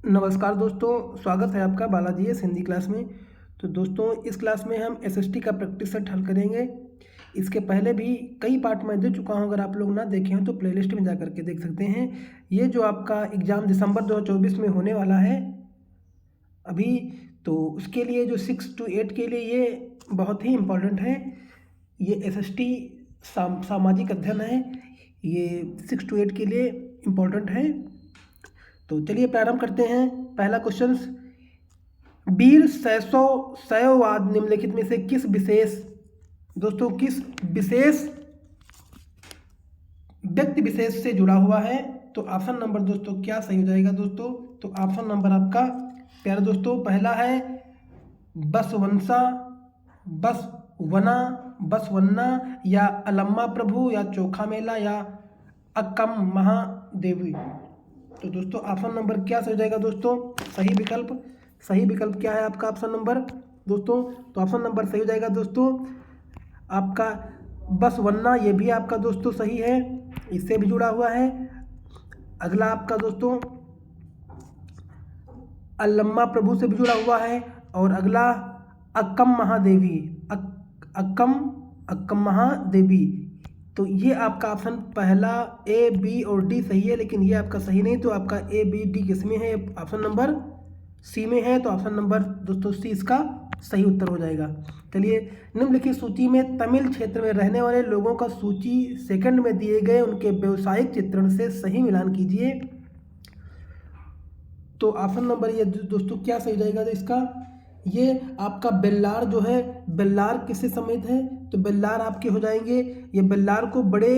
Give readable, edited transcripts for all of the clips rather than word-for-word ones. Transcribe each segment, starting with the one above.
नमस्कार दोस्तों, स्वागत है आपका बालाजी एस हिंदी क्लास में। तो दोस्तों, इस क्लास में हम एसएसटी का प्रैक्टिस सेट हल करेंगे। इसके पहले भी कई पार्ट मैं दे चुका हूं, अगर आप लोग ना देखे हो तो प्लेलिस्ट में जा करके देख सकते हैं। ये जो आपका एग्ज़ाम दिसंबर 2024 में होने वाला है अभी, तो उसके लिए जो 6 to 8 के लिए ये बहुत ही इम्पोर्टेंट है। ये एसएसटी सामाजिक अध्ययन है, ये 6 to 8 के लिए इम्पोर्टेंट है। तो चलिए प्रारंभ करते हैं। पहला क्वेश्चन, वीर शैववाद निम्नलिखित में से किस विशेष व्यक्ति विशेष से जुड़ा हुआ है? तो ऑप्शन नंबर दोस्तों क्या सही हो जाएगा दोस्तों? तो ऑप्शन नंबर आपका प्यारे दोस्तों पहला है बसवंशा, बसवन्ना या अलम्मा प्रभु या चोखा मेला या अक्कम महादेवी। तो दोस्तों ऑप्शन नंबर क्या सही हो जाएगा दोस्तों? सही विकल्प क्या है आपका ऑप्शन नंबर दोस्तों? तो ऑप्शन नंबर सही हो जाएगा दोस्तों आपका बसवन्ना। ये भी आपका दोस्तों सही है, इससे भी जुड़ा हुआ है। अगला आपका दोस्तों अल्लम्मा प्रभु से भी जुड़ा हुआ है। और अगला अक्कम महादेवी, अक्कम महादेवी। तो ये आपका ऑप्शन पहला ए, बी और डी सही है, लेकिन ये आपका सही नहीं। तो आपका ए, बी, डी किस में है? ऑप्शन नंबर सी में है। तो ऑप्शन नंबर दोस्तों सी इसका सही उत्तर हो जाएगा। चलिए, निम्नलिखित सूची में तमिल क्षेत्र में रहने वाले लोगों का सूची सेकंड में दिए गए उनके व्यवसायिक चित्रण से सही मिलान कीजिए। तो ऑप्शन नंबर ये दोस्तों क्या सही जाएगा इसका? ये आपका बेल्लार जो है, बेल्लार किससे संबंधित है? तो बेल्लार आपके हो जाएंगे, ये बेल्लार को बड़े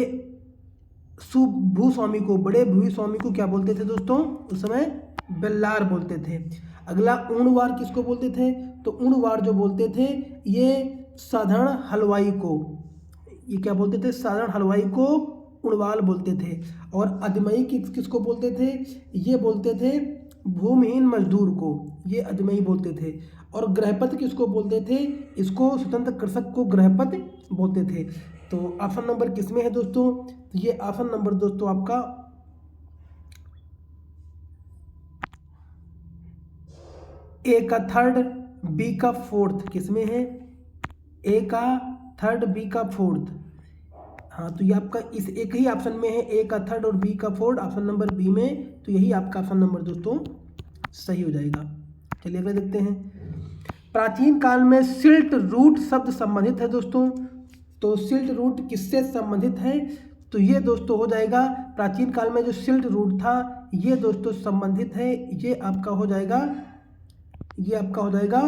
भूस्वामी को क्या बोलते थे दोस्तों? उस समय बेल्लार बोलते थे। अगला ऊणवार किसको बोलते थे? तो ऊणवार जो बोलते थे ये साधारण हलवाई को, ये क्या बोलते थे? साधारण हलवाई को उड़वाल बोलते थे। और अजमई किसको बोलते थे? ये बोलते थे भूमिहीन मजदूर को, ये अजमई बोलते थे। और गृहपति किसको बोलते थे? इसको स्वतंत्र कृषक को गृहपति बोलते थे। तो ऑप्शन नंबर किस में है दोस्तों? तो ये ऑप्शन नंबर दोस्तों आपका ए का थर्ड, बी का फोर्थ किस में है? ए का थर्ड, बी का फोर्थ। हाँ, तो ये आपका इस एक ही ऑप्शन में है, ए का थर्ड और बी का फोर्थ, ऑप्शन नंबर बी में। तो यही आपका ऑप्शन नंबर दोस्तों सही हो जाएगा। चलिए अगला देखते हैं। प्राचीन काल में सिल्ट रूट शब्द संबंधित है दोस्तों। तो सिल्ट रूट किससे संबंधित है? तो ये दोस्तों हो जाएगा, प्राचीन काल में जो सिल्ट रूट था ये दोस्तों संबंधित है, ये आपका हो जाएगा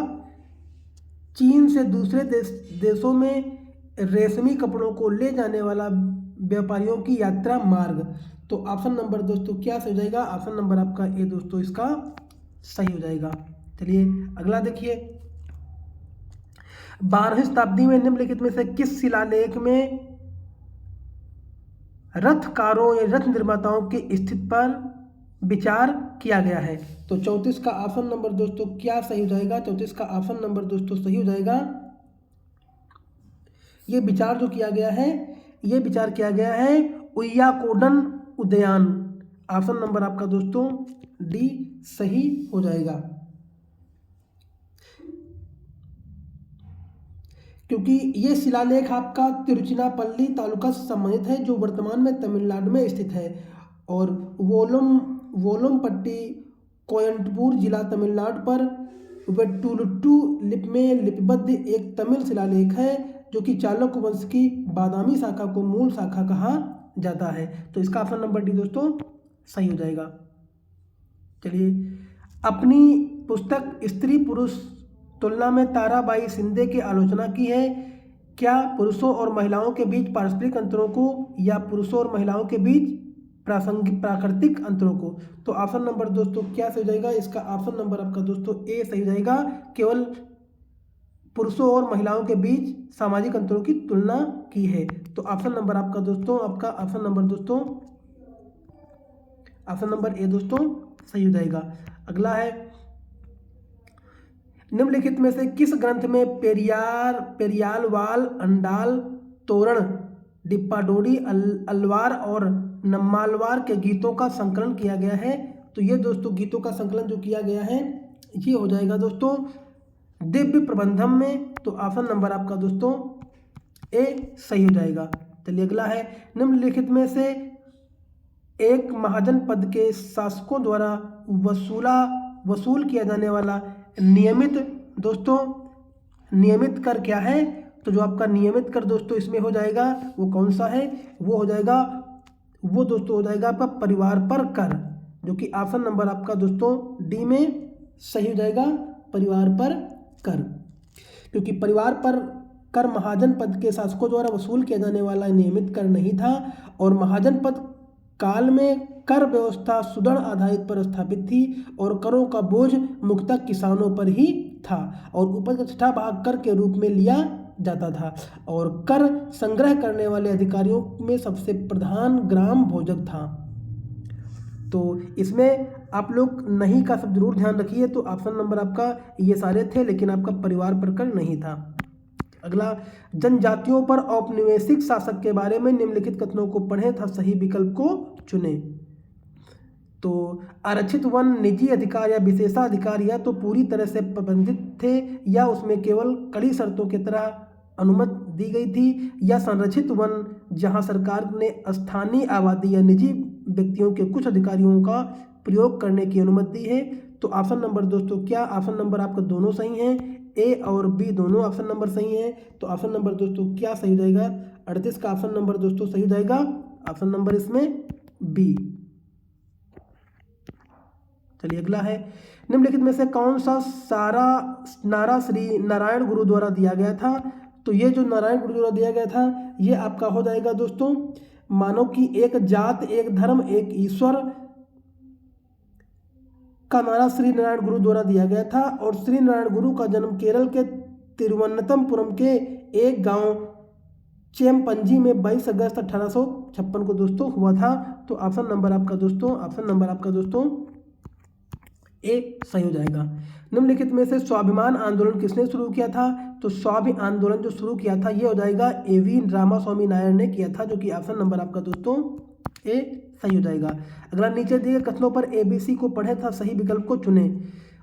चीन से दूसरे देशों में रेशमी कपड़ों को ले जाने वाला व्यापारियों की यात्रा मार्ग। तो ऑप्शन नंबर दोस्तों क्या सही हो जाएगा? ऑप्शन नंबर आपका ए दोस्तों इसका सही हो जाएगा। चलिए अगला देखिए। 12वीं शताब्दी में निम्नलिखित में से किस शिलालेख में रथकारों या रथ निर्माताओं की स्थिति पर विचार किया गया है? तो 34 का ऑप्शन नंबर दोस्तों क्या सही हो जाएगा? 34 का ऑप्शन नंबर दोस्तों सही हो जाएगा। ये विचार जो किया गया है, ये विचार किया गया है उय्याकोडन उद्यान। ऑप्शन नंबर आपका दोस्तों डी सही हो जाएगा, क्योंकि ये शिलालेख आपका तिरुचिनापल्ली तालुका से संबंधित है, जो वर्तमान में तमिलनाडु में स्थित है। और वोलमपट्टी कोयंटूर जिला तमिलनाडु पर वेट्टुलुट्टू लिपि में लिपिबद्ध एक तमिल शिलालेख है, जो कि चालुक्य वंश की बादामी शाखा को मूल शाखा कहा जाता है। तो इसका ऑप्शन नंबर डी दोस्तों सही हो जाएगा। चलिए, अपनी पुस्तक स्त्री पुरुष तुलना में ताराबाई शिंदे की आलोचना की है। क्या पुरुषों और महिलाओं के बीच पारस्परिक अंतरों को या पुरुषों और महिलाओं के बीच प्राकृतिक अंतरों को? तो ऑप्शन नंबर दोस्तों क्या सही हो जाएगा? इसका ऑप्शन नंबर आपका दोस्तों ए सही हो जाएगा। केवल पुरुषों और महिलाओं के बीच सामाजिक अंतरों की तुलना की है। तो ऑप्शन नंबर आपका दोस्तों ऑप्शन नंबर ए दोस्तों सही हो जाएगा। अगला है, निम्नलिखित में से किस ग्रंथ में पेरियालवाल, अंडाल, तोरण, डिप्पाडोरी, अलवार और नम्मालवार के गीतों का संकलन किया गया है? तो ये दोस्तों गीतों का संकलन जो किया गया है ये हो जाएगा दोस्तों दिव्य प्रबंधम में। तो ऑप्शन नंबर आपका दोस्तों ए सही हो जाएगा। चलिए अगला है, निम्नलिखित में से एक महाजन पद के शासकों द्वारा वसूल किया जाने वाला नियमित दोस्तों नियमित कर क्या है? तो जो आपका नियमित कर दोस्तों इसमें हो जाएगा वो कौन सा है? वो हो जाएगा वो दोस्तों हो जाएगा आपका परिवार पर कर, जो कि ऑप्शन नंबर आपका दोस्तों डी में सही हो जाएगा, परिवार पर कर। क्योंकि परिवार पर कर महाजन पद के शासकों द्वारा वसूल किया जाने वाला नियमित कर नहीं था और महाजन पद काल में कर व्यवस्था सुदृढ़ आधारित पर स्थापित थी और करों का बोझ मुख्यतः किसानों पर ही था और उपज का छठा भाग कर के रूप में लिया जाता था और कर संग्रह करने वाले अधिकारियों में सबसे प्रधान ग्राम भोजक था। तो इसमें आप लोग नहीं का सब जरूर ध्यान रखिए। तो ऑप्शन नंबर आपका ये सारे थे, लेकिन आपका परिवार पर कर नहीं था। अगला, जनजातियों पर औपनिवेशिक शासक के बारे में निम्नलिखित कथनों को पढ़ें तथा सही विकल्प को चुनें। तो आरक्षित वन निजी अधिकार या विशेषाधिकार या तो पूरी तरह से प्रबंधित थे या उसमें केवल कड़ी शर्तों की तरह अनुमति दी गई थी, या संरक्षित वन जहां सरकार ने स्थानीय आबादी या निजी व्यक्तियों के कुछ अधिकारियों का प्रयोग करने की अनुमति दी है। तो ऑप्शन नंबर दोस्तों क्या? ऑप्शन नंबर आपका दोनों सही हैं, ए और बी दोनों ऑप्शन नंबर सही हैं। तो ऑप्शन नंबर दोस्तों क्या सही हो जाएगा? 38 का ऑप्शन नंबर दोस्तों सही हो जाएगा, ऑप्शन नंबर इसमें बी। चलिए अगला है, निम्नलिखित में से कौन सा नारा श्री नारायण गुरु द्वारा दिया गया था? तो ये जो नारायण गुरु द्वारा दिया गया था ये आपका हो जाएगा दोस्तों मानव की एक जात एक धर्म एक ईश्वर का नारा श्री नारायण गुरु द्वारा दिया गया था। और श्री नारायण गुरु का जन्म केरल के तिरुवनंतपुरम के एक गांव चेमपंजी में 22 अगस्त 1856 को दोस्तों हुआ था। तो ऑप्शन नंबर आपका दोस्तों ए सही हो जाएगा। निम्नलिखित में से स्वाभिमान आंदोलन किसने शुरू किया था? तो स्वाभिमान आंदोलन जो शुरू किया था ये हो जाएगा ए.वी. रामास्वामी नायडू ने किया था, जो कि ऑप्शन नंबर आपका दोस्तों ए सही हो जाएगा। अगला, नीचे दिए कथनों पर ABC को पढ़े तथा सही विकल्प को चुने।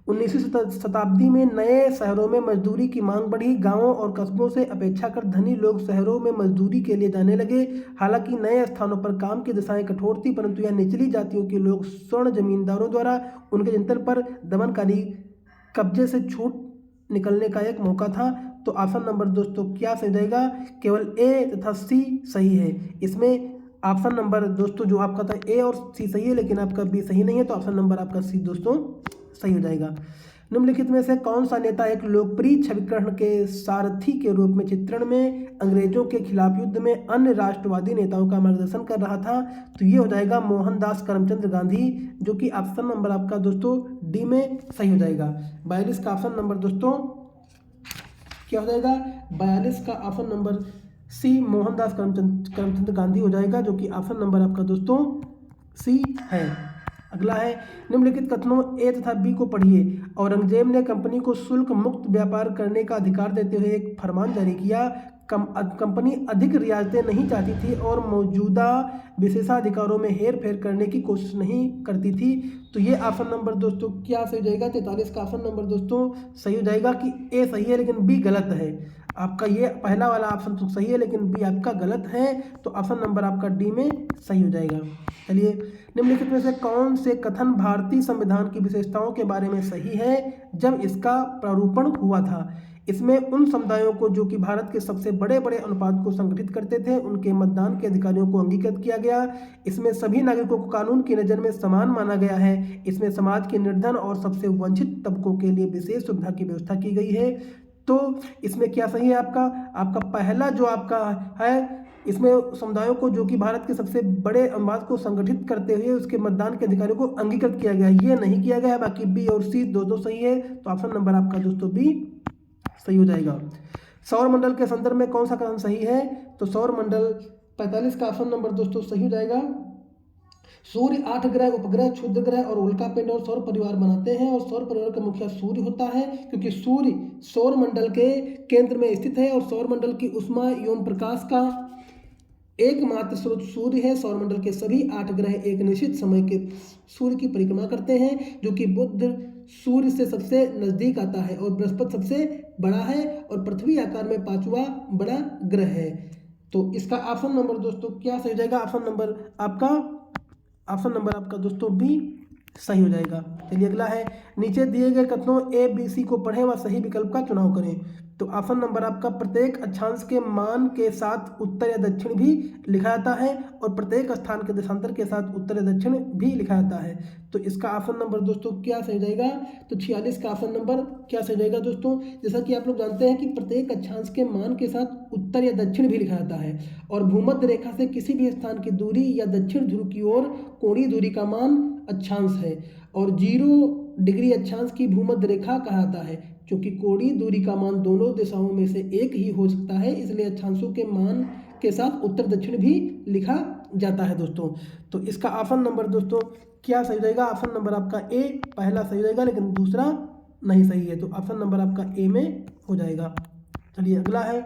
19वीं शताब्दी में नए शहरों में मजदूरी की मांग बढ़ी, गांवों और कस्बों से अपेक्षाकृत धनी लोग शहरों में मजदूरी के लिए जाने लगे। हालांकि नए स्थानों पर काम की दशाएं कठोर थी, परंतु यह निचली जातियों के लोग स्वर्ण जमींदारों द्वारा उनके जनतन पर दमनकारी कब्जे से छूट निकलने का एक मौका था। तो ऑप्शन नंबर दोस्तों क्या सही जाएगा? केवल ए तथा सी सही है। इसमें ऑप्शन नंबर दोस्तों जो आपका था ए और सी सही है, लेकिन आपका बी सही नहीं है। तो ऑप्शन नंबर आपका सी दोस्तों सही हो जाएगा। निम्नलिखित में से कौन सा नेता एक लोकप्रिय छविकरण के सारथी के रूप में चित्रण में अंग्रेजों के खिलाफ युद्ध में अन्य राष्ट्रवादी नेताओं का मार्गदर्शन कर रहा था? तो ये हो जाएगा मोहनदास करमचंद गांधी, जो कि ऑप्शन नंबर आपका दोस्तों डी में सही हो जाएगा। 42 का ऑप्शन नंबर दोस्तों क्या हो जाएगा? 42 का option number C Mohandas Karamchand Gandhi हो जाएगा, जो कि ऑप्शन नंबर आपका दोस्तों सी है। अगला है, निम्नलिखित कथनों ए तथा बी को पढ़िए। औरंगजेब ने कंपनी को शुल्क मुक्त व्यापार करने का अधिकार देते हुए एक फरमान जारी किया। कंपनी अधिक रियायतें नहीं चाहती थी और मौजूदा विशेषाधिकारों में हेर फेर करने की कोशिश नहीं करती थी। तो ये ऑप्शन नंबर दोस्तों क्या सही हो जाएगा? 43 का ऑप्शन नंबर दोस्तों सही हो जाएगा कि ए सही है लेकिन बी गलत है। आपका ये पहला वाला ऑप्शन तो सही है लेकिन बी आपका गलत है। तो ऑप्शन नंबर आपका डी में सही हो जाएगा। चलिए, निम्नलिखित में से कौन से कथन भारतीय संविधान की विशेषताओं के बारे में सही है जब इसका प्रारूपण हुआ था? इसमें उन समुदायों को जो कि भारत के सबसे बड़े अनुपात को संगठित करते थे उनके मतदान के अधिकारियों को अंगीकृत किया गया। इसमें सभी नागरिकों को कानून की नज़र में समान माना गया है। इसमें समाज के निर्धन और सबसे वंचित तबकों के लिए विशेष सुविधा की व्यवस्था की गई है। तो इसमें क्या सही है आपका पहला जो आपका है, इसमें समुदायों को जो कि भारत के सबसे बड़े अनुपात को संगठित करते हुए उसके मतदान के अधिकारियों को अंगीकृत किया गया, ये नहीं किया गया है। बाकी बी और सी दो सही है। तो ऑप्शन नंबर आपका दोस्तों बी सही हो जाएगा। सौर मंडल के संदर्भ में कौन सा कथन सही है? तो सौर मंडल 45 का ऑप्शन नंबर दोस्तों सही हो जाएगा। सूर्य 8 ग्रह, उपग्रह, क्षुद्र ग्रह और उल्का पिंड और सौर परिवार बनाते हैं और सौर परिवार का मुखिया सूर्य होता है, क्योंकि सूर्य सौर मंडल के केंद्र में स्थित है और सौर मंडल की उष्मा एवं प्रकाश का एकमात्र स्रोत सूर्य है। सौरमंडल के सभी 8 ग्रह एक निश्चित समय के सूर्य की परिक्रमा करते हैं, जो कि बुध सूर्य से सबसे नजदीक आता है और बृहस्पति सबसे बड़ा है और पृथ्वी आकार में 5वां बड़ा ग्रह है। तो इसका ऑप्शन नंबर दोस्तों क्या सही हो जाएगा? ऑप्शन नंबर आपका दोस्तों बी सही हो जाएगा। चलिए अगला है, नीचे दिए गए कथनों ए बी सी को पढ़ें व सही विकल्प का चुनाव करें। तो ऑप्शन नंबर आपका, प्रत्येक अक्षांश के मान के साथ उत्तर या दक्षिण भी लिखा जाता है और प्रत्येक स्थान के देशांतर के साथ उत्तर या दक्षिण भी लिखा जाता है। तो इसका ऑप्शन नंबर दोस्तों क्या सही जाएगा? तो 46 का ऑप्शन नंबर क्या सही जाएगा दोस्तों? जैसा कि आप लोग जानते हैं कि प्रत्येक अक्षांश के मान के साथ उत्तर या दक्षिण भी लिखा जाता है और भूमध्य रेखा से किसी भी स्थान की दूरी या दक्षिण ध्रुव की ओर कोणीय दूरी का मान अक्षांश है और 0 डिग्री अक्षांश की भूमध्य रेखा कहा जाता है। क्योंकि कोणीय दूरी का मान दोनों दिशाओं में से एक ही हो सकता है, इसलिए अक्षांशों के मान के साथ उत्तर दक्षिण भी लिखा जाता है दोस्तों। तो इसका ऑप्शन नंबर दोस्तों क्या सही जाएगा? ऑप्शन नंबर आपका ए पहला सही जाएगा, लेकिन दूसरा नहीं सही है। तो ऑप्शन नंबर आपका ए में हो जाएगा। चलिए अगला है,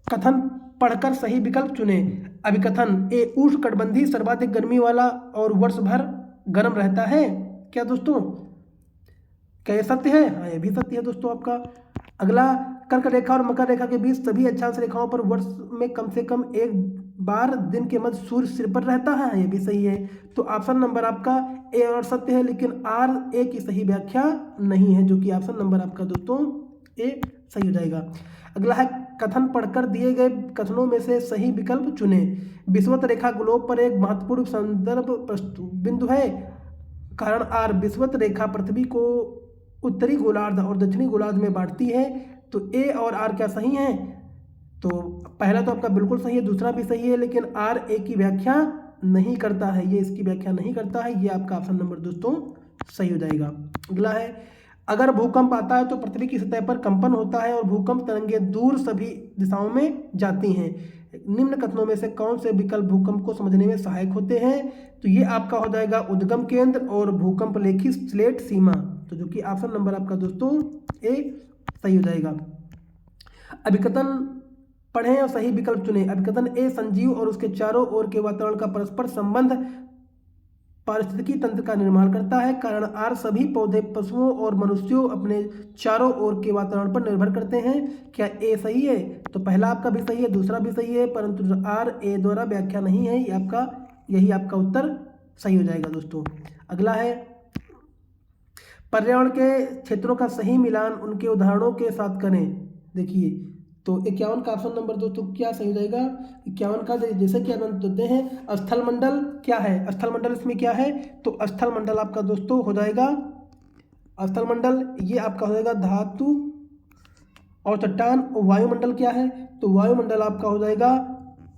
कथन पढ़कर सही विकल्प चुने। अभिकथन ए, उष्णकटिबंधीय सर्वाधिक गर्मी वाला और वर्ष भर गर्म रहता है। क्या दोस्तों, क्या ये सत्य है? हाँ, ये भी सत्य है दोस्तों आपका। अगला, कर्क रेखा और मकर रेखा के बीच सभी अक्षांश रेखाओं पर वर्ष में कम से कम एक बार दिन के मध्य सूर्य सिर पर रहता है। ये भी सही है। तो ऑप्शन नंबर आपका ए और सत्य है, लेकिन आर ए की सही व्याख्या नहीं है, जो कि ऑप्शन नंबर आपका दोस्तों ए सही हो जाएगा। अगला है, कथन पढ़कर दिए गए कथनों में से सही विकल्प चुने। विषुवत रेखा ग्लोब पर एक महत्वपूर्ण संदर्भ बिंदु है। कारण आर, विषुवत रेखा पृथ्वी को उत्तरी गोलार्ध और दक्षिणी गोलार्ध में बांटती है। तो ए और आर क्या सही हैं? तो पहला तो आपका बिल्कुल सही है, दूसरा भी सही है, लेकिन आर ए की व्याख्या नहीं करता है, ये इसकी व्याख्या नहीं करता है। ये आपका ऑप्शन नंबर दोस्तों सही हो जाएगा। अगला है, अगर भूकंप आता है तो पृथ्वी की सतह पर कंपन होता है और भूकंप तरंगें दूर सभी दिशाओं में जाती हैं। निम्न कथनों में से कौन से विकल्प भूकंप को समझने में सहायक होते हैं? तो ये आपका हो जाएगा उद्गम केंद्र और भूकंप लेखी स्लेट सीमा। तो जो कि ऑप्शन नंबर आपका दोस्तों ए सही हो जाएगा। अभिकथन पढ़ें और सही विकल्प चुनें। अभिकथन ए, संजीव और उसके चारों ओर के वातावरण का परस्पर संबंध पारिस्थितिकी तंत्र का निर्माण करता है। कारण आर, सभी पौधे, पशुओं और मनुष्यों अपने चारों ओर के वातावरण पर निर्भर करते हैं। क्या ए सही है? तो पहला आपका भी सही है, दूसरा भी सही है, परंतु आर ए द्वारा व्याख्या नहीं है। यही आपका उत्तर सही हो जाएगा दोस्तों। अगला है, पर्यावरण के क्षेत्रों का सही मिलान उनके उदाहरणों के साथ करें। देखिए, तो 51 का ऑप्शन नंबर दोस्तों क्या सही हो जाएगा? 51 का, जैसे कि हम देते हैं, स्थल मंडल क्या है? स्थल मंडल इसमें क्या है? तो स्थल मंडल आपका दोस्तों हो जाएगा, स्थल मंडल ये आपका हो जाएगा धातु और चट्टान। वायुमंडल क्या है? तो वायुमंडल आपका हो जाएगा,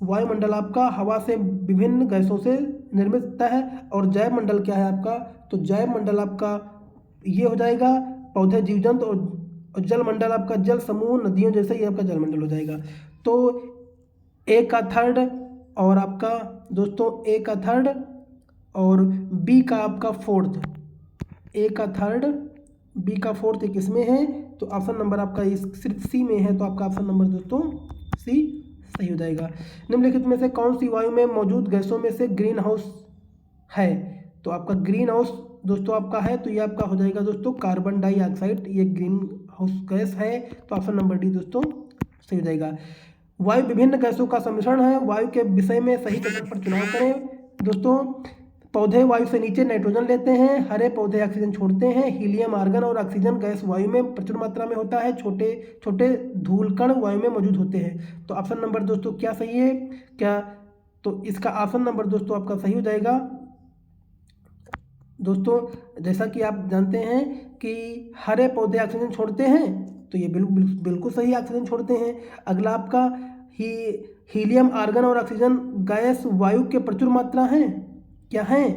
वायुमंडल आपका हवा से विभिन्न गैसों से निर्मित होता है। और जैव मंडल क्या है आपका? तो जैव मंडल आपका ये हो जाएगा पौधे, जीव जंतु, और जल मंडल आपका जल समूह, नदियों जैसे ये आपका जल मंडल हो जाएगा। तो ए का थर्ड और आपका दोस्तों ए का थर्ड और बी का आपका फोर्थ, ए का थर्ड बी का फोर्थ एक इसमें है। तो ऑप्शन नंबर आपका इस सिर्फ सी में है, तो आपका ऑप्शन नंबर दोस्तों सी सही हो जाएगा। निम्नलिखित में से कौन सी वायु में मौजूद गैसों में से ग्रीन हाउस है? तो आपका ग्रीन हाउस दोस्तों आपका है, तो ये आपका हो जाएगा दोस्तों कार्बन डाइऑक्साइड, ये ग्रीन हाउस गैस है। तो ऑप्शन नंबर डी दोस्तों सही हो जाएगा। वायु विभिन्न गैसों का सम्मिश्रण है। वायु के विषय में सही कथन पर चुनाव करें दोस्तों। पौधे वायु से नीचे नाइट्रोजन लेते हैं, हरे पौधे ऑक्सीजन छोड़ते हैं। हीलियम, आर्गन और ऑक्सीजन गैस वायु में प्रचुर मात्रा में होता है। छोटे छोटे धूलकण वायु में मौजूद होते हैं। तो ऑप्शन नंबर दोस्तों क्या सही है? क्या, तो इसका ऑप्शन नंबर दोस्तों आपका सही हो जाएगा। दोस्तों जैसा कि आप जानते हैं कि हरे पौधे ऑक्सीजन छोड़ते हैं, तो ये बिल्कुल सही ऑक्सीजन छोड़ते हैं। अगला आपका हीलियम, आर्गन और ऑक्सीजन गैस वायु के प्रचुर मात्रा हैं, क्या हैं?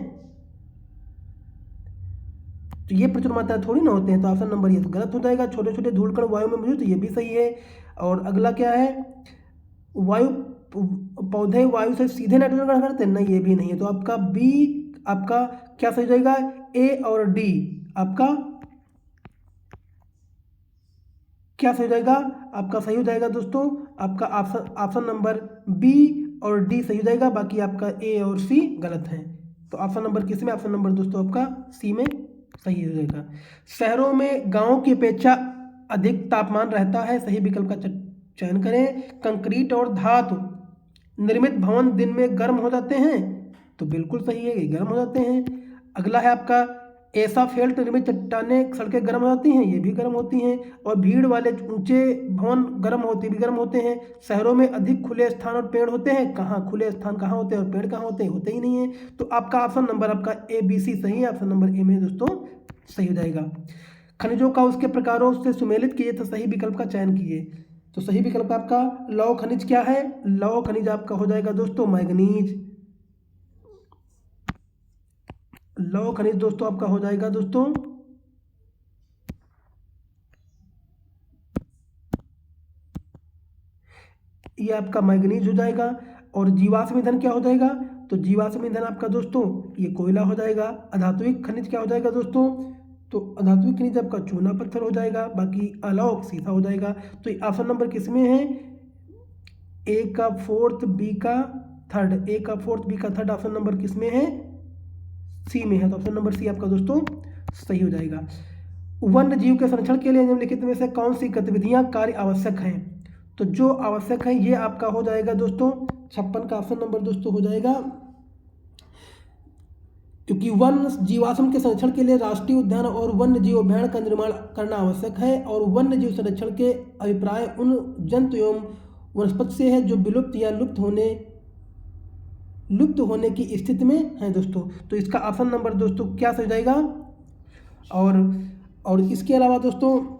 तो ये प्रचुर मात्रा थोड़ी ना होते हैं, तो ऑप्शन नंबर ये तो गलत हो जाएगा। छोटे छोटे धूलकण वायु में मौजूद, तो ये भी सही है। और अगला क्या है, वायु पौधे वायु से सीधे नाइट्रोजन ग्रहण करते हैं, नहीं ये भी नहीं है। तो आपका बी आपका क्या सही जाएगा? ए और डी आपका क्या सही जाएगा? आपका सही हो जाएगा दोस्तों, आपका ऑप्शन नंबर बी और डी सही हो जाएगा, बाकी आपका ए और सी गलत है। तो ऑप्शन नंबर किस में? ऑप्शन नंबर दोस्तों आपका सी में सही हो जाएगा। शहरों में गांवों की अपेक्षा अधिक तापमान रहता है, सही विकल्प का चयन करें। कंक्रीट और धातु निर्मित भवन दिन में गर्म हो जाते हैं, तो बिल्कुल सही है, ये गर्म हो जाते हैं। अगला है आपका ऐसा फेल्ट निर्मित चट्टानें सड़कें गर्म हो जाती हैं, ये भी गर्म होती हैं। और भीड़ वाले ऊंचे भवन गर्म होते हैं। शहरों में अधिक खुले स्थान और पेड़ होते हैं, कहाँ खुले स्थान कहाँ होते हैं और पेड़ कहाँ होते हैं? होते ही नहीं है। तो आपका ऑप्शन नंबर आपका ए बी सी सही है, ऑप्शन नंबर ए में दोस्तों सही हो जाएगा। खनिजों का उसके प्रकारों से सुमेलित कीजिए, तो सही विकल्प का चयन कीजिए। तो सही विकल्प आपका लौह खनिज क्या है? लौह खनिज आपका हो जाएगा दोस्तों मैग्नीज। लौह खनिज दोस्तों आपका हो जाएगा दोस्तों ये आपका मैग्नीज हो जाएगा। और जीवाश्म ईंधन क्या हो जाएगा? तो जीवाश्म ईंधन आपका दोस्तों ये कोयला हो जाएगा। अधात्विक खनिज क्या हो जाएगा दोस्तों? तो अधात्विक खनिज आपका चूना पत्थर हो जाएगा, बाकी अलौह सीसा हो जाएगा। तो ऑप्शन नंबर किस में है? ए का फोर्थ, बी का थर्ड, ए का फोर्थ, बी का थर्ड, ऑप्शन नंबर किस में है? सी में है। तो ऑप्शन नंबर सी आपका दोस्तों सही हो जाएगा। वन्य जीव के संरक्षण के लिए निम्नलिखित में से कौन सी गतिविधियां कार्य आवश्यक हैं? तो जो आवश्यक है ये आपका हो जाएगा दोस्तों 56 का ऑप्शन नंबर दोस्तों हो जाएगा। क्योंकि वन जीवाश्म के संरक्षण के लिए राष्ट्रीय उद्यान और वन्य जीव अभयारण्य का निर्माण करना आवश्यक है। और वन्य जीव संरक्षण के अभिप्राय उन जंतु एवं वनस्पति से है जो विलुप्त या लुप्त होने की स्थिति में है दोस्तों। तो इसका ऑप्शन नंबर दोस्तों क्या हो जाएगा? और इसके अलावा दोस्तों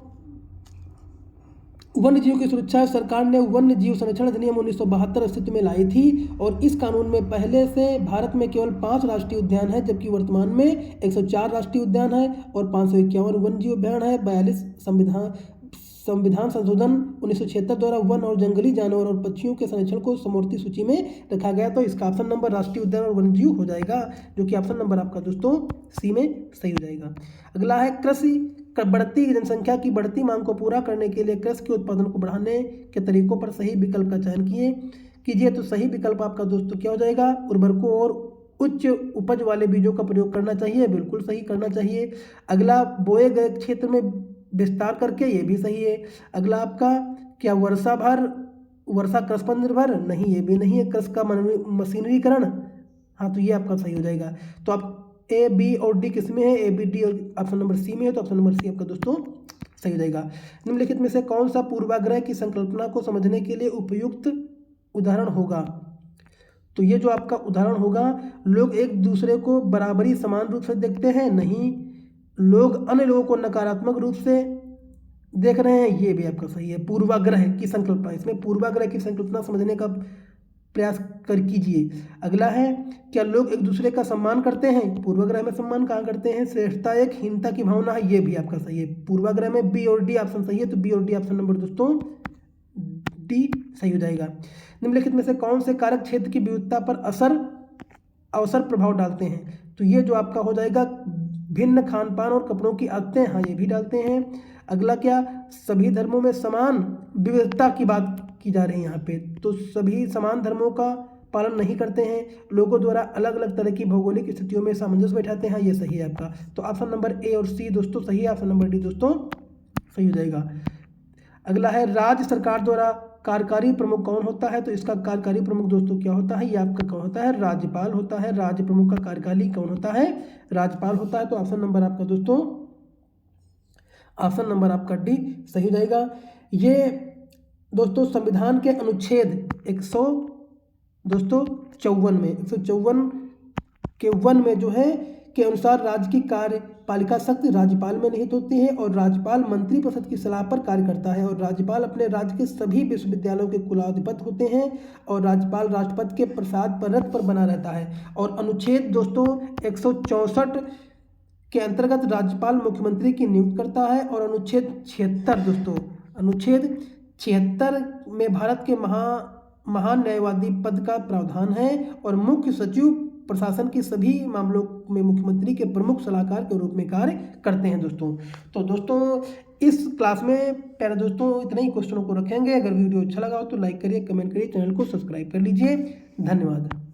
वन्य जीव की सुरक्षा सरकार ने वन्य जीव संरक्षण अधिनियम 1972 अस्तित्व में लाई थी। और इस कानून में पहले से भारत में केवल 5 राष्ट्रीय उद्यान है, जबकि वर्तमान में 104 राष्ट्रीय उद्यान है और 551 वन्य जीव अभयारण्य है। 42 संविधान संशोधन 1976 द्वारा वन और जंगली जानवर और पक्षियों के संरक्षण को समवर्ती सूची में रखा गया। तो इसका ऑप्शन नंबर राष्ट्रीय उद्यान और वन्य जीव हो जाएगा, जो कि ऑप्शन नंबर आपका दोस्तों सी में सही हो जाएगा। अगला है कृषि बढ़ती जनसंख्या की बढ़ती मांग को पूरा करने के लिए कृषि के उत्पादन को बढ़ाने के तरीकों पर सही विकल्प का चयन कीजिए। तो सही विकल्प आपका दोस्तों क्या हो जाएगा? उर्वरकों और उच्च उपज वाले बीजों का प्रयोग करना चाहिए, बिल्कुल सही करना चाहिए। अगला बोए गए क्षेत्र में विस्तार करके, ये भी सही है। अगला आपका क्या वर्षा कृषि पर निर्भर? नहीं, ये भी नहीं है। कृषि का मशीनरीकरण, हाँ तो ये आपका सही हो जाएगा। तो आप ए बी और डी किस में है? ए बी डी और ऑप्शन नंबर सी में है, तो ऑप्शन नंबर सी आपका दोस्तों सही हो जाएगा। निम्नलिखित में से कौन सा पूर्वाग्रह की संकल्पना को समझने के लिए उपयुक्त उदाहरण होगा? तो ये जो आपका उदाहरण होगा, लोग एक दूसरे को बराबरी समान रूप से देखते हैं, नहीं, लोग अन्य लोगों को नकारात्मक रूप से देख रहे हैं, ये भी आपका सही है। पूर्वाग्रह की संकल्पना, इसमें पूर्वाग्रह की संकल्पना समझने का प्रयास कीजिए। अगला है क्या लोग एक दूसरे का सम्मान करते हैं? पूर्वाग्रह में सम्मान कहाँ करते हैं? श्रेष्ठता एक हीनता की भावना है, ये भी आपका सही है। पूर्वाग्रह में बी और डी ऑप्शन सही है, तो बी और डी ऑप्शन नंबर दोस्तों डी सही हो जाएगा। निम्नलिखित में से कौन से कारक क्षेत्र की विविधता पर अवसर प्रभाव डालते हैं? तो ये जो आपका हो जाएगा भिन्न खान पान और कपड़ों की आदतें, हाँ ये भी डालते हैं। अगला क्या सभी धर्मों में समान विविधता की बात की जा रही है यहाँ पे, तो सभी समान धर्मों का पालन नहीं करते हैं, लोगों द्वारा अलग अलग तरह की भौगोलिक स्थितियों में सामंजस्य बैठाते हैं, ये सही है आपका। तो ऑप्शन नंबर ए और सी दोस्तों सही है, ऑप्शन नंबर डी दोस्तों सही हो जाएगा। अगला है राज्य सरकार द्वारा कार्यकारी प्रमुख कौन होता है? तो इसका कार्यकारी प्रमुख दोस्तों क्या होता है? ये आपका कौन होता है? राज्यपाल होता है। राज्य प्रमुख का कार्यकाली कौन होता है? राज्यपाल होता है। तो ऑप्शन नंबर आपका दोस्तों ऑप्शन नंबर आपका डी सही हो जाएगा। ये दोस्तों संविधान के अनुच्छेद 154 के 1 में जो है के अनुसार राज्य की कार्यपालिका शक्ति राज्यपाल में निहित होती है और राज्यपाल मंत्रिपरिषद की सलाह पर कार्य करता है और राज्यपाल अपने राज्य के सभी विश्वविद्यालयों के कुलाधिपति होते हैं और राज्यपाल राष्ट्रपति के प्रसाद पर रथ पर बना रहता है। और अनुच्छेद दोस्तों 164 के अंतर्गत राज्यपाल मुख्यमंत्री की नियुक्ति करता है। और अनुच्छेद 76 दोस्तों अनुच्छेद 76 में भारत के महान न्यायवादी पद का प्रावधान है और मुख्य सचिव प्रशासन के सभी मामलों में मुख्यमंत्री के प्रमुख सलाहकार के रूप में कार्य करते हैं दोस्तों। तो दोस्तों इस क्लास में प्यारे दोस्तों इतने ही क्वेश्चनों को रखेंगे। अगर वीडियो अच्छा लगा हो तो लाइक करिए, कमेंट करिए, चैनल को सब्सक्राइब कर लीजिए। धन्यवाद।